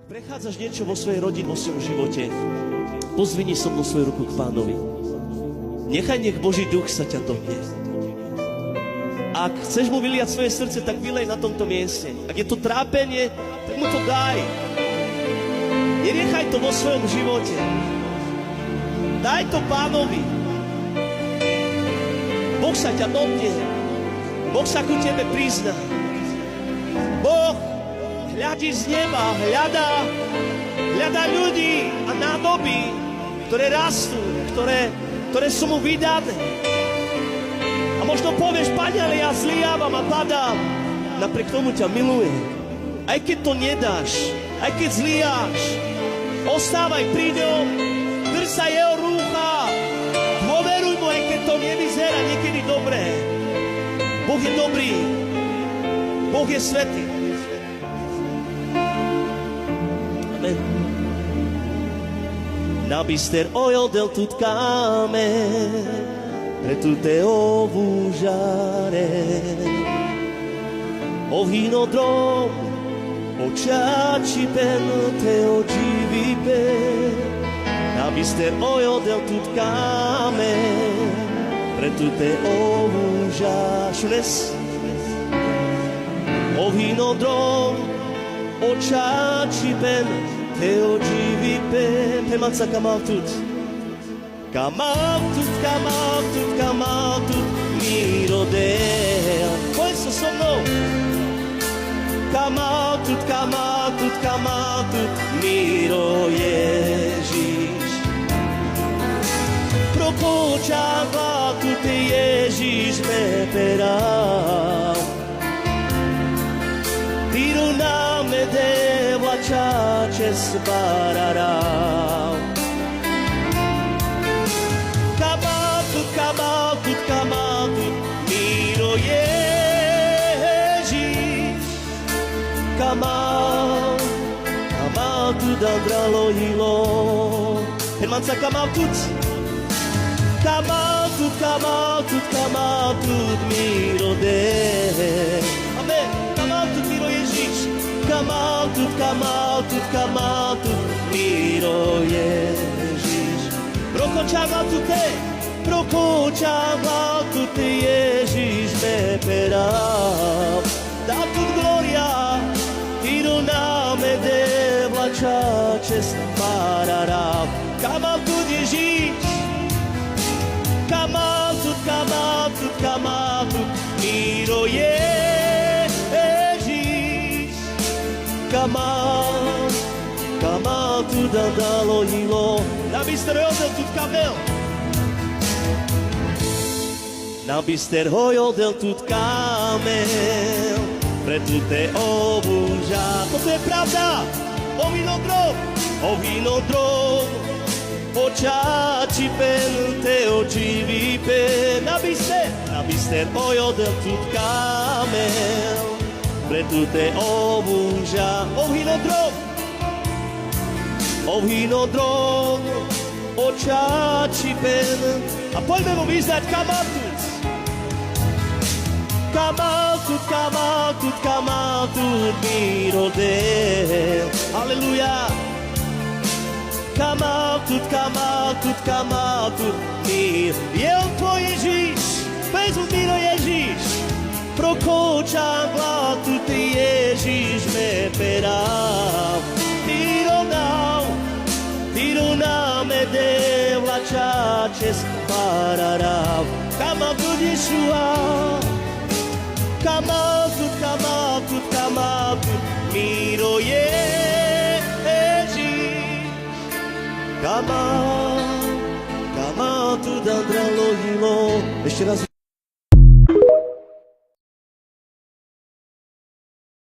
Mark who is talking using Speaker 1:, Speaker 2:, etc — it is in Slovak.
Speaker 1: Prechádzaš niečo vo svojej rodine, vo svojom živote. Pozvini so mnou svoju ruku k Pánovi. Nech Boží duch sa ťa dotkne. Ak chceš mu vyliať svoje srdce, tak vylej na tomto mieste. Ak je to trápenie, tak mu to daj. Nenechaj to vo svojom živote. Daj to Pánovi. Boh sa ťa dotkne. Boh sa ku tebe prizná. Boh hľadí z neba, hľadá ľudí a nádoby, ktoré rastú, ktoré sú mu vydané. A možno povieš, Pane, ale ja zliavam a padám. Napriek tomu ťa miluje. Aj keď to nedáš, aj keď zliáš, ostávaj pri ňom, drž sa jeho rúcha, dôveruj mu, aj keď to nevyzerá niekedy dobré. Boh je dobrý, Boh je svätý. Amen. Nabister oil del tut camer, pre tu te ovujare. O vino drom, o ciaci per te ogivi per. Nabister oil del tut camer, pre tu te ovujare. Šunes? O vino drom, o ciaci per te ogivi per. Pemanca kamaltut. Kamaltut, kamaltut, kamaltut, miro del. Coisa so mnou. Kamaltut, kamaltut, kamaltut, miro Ježiš. Propočava tu te Ježiš me peral. Tiro na me devlača čes bararao. Kamaltut, kamaltut, kamaltut, miro Ježiš. Kamaltut andralo hilo. Hermanca kamaltut. Kamaltut, kamaltut, kamaltut, miro de. Amen. Kamaltut, miro Ježiš. Kamaltut, kamaltut, kamaltut, miro Ježiš. Prokočava tu te Ježiš me peral. Da tu gloria, tiro na me devlača čest pararao. Kamaltut Ježiš. Kamaltut, kamaltut, kamaltut, miro Ježiš. Kamaltut dalo hilo. Nabister hoyol del tut kamel. Nabister hoyol del tut kamel. Pre tu te obuža. Toto je pravda. O vinodrom. O ciaci per te ogivi per. Nabister hoyol del tut kamel. Pre tu te obuža. O vinodrom, o ciaci per. A poďme mu vyznať kamaltut. Kamaltut, kamaltut, kamaltut, miro del. Aleluja. Kamaltut, kamaltut, kamaltut, miro. Je on tvoj Ježiš, bez miro Ježiš. Prokočam glatu ty Ježiš me peral. Tiro na me devlača čes pararao. Kamaltut Ješua. Kamaltut, kamaltut, kamaltut, miro Ježiš. Kamaltut andralo hilo. Ešte raz.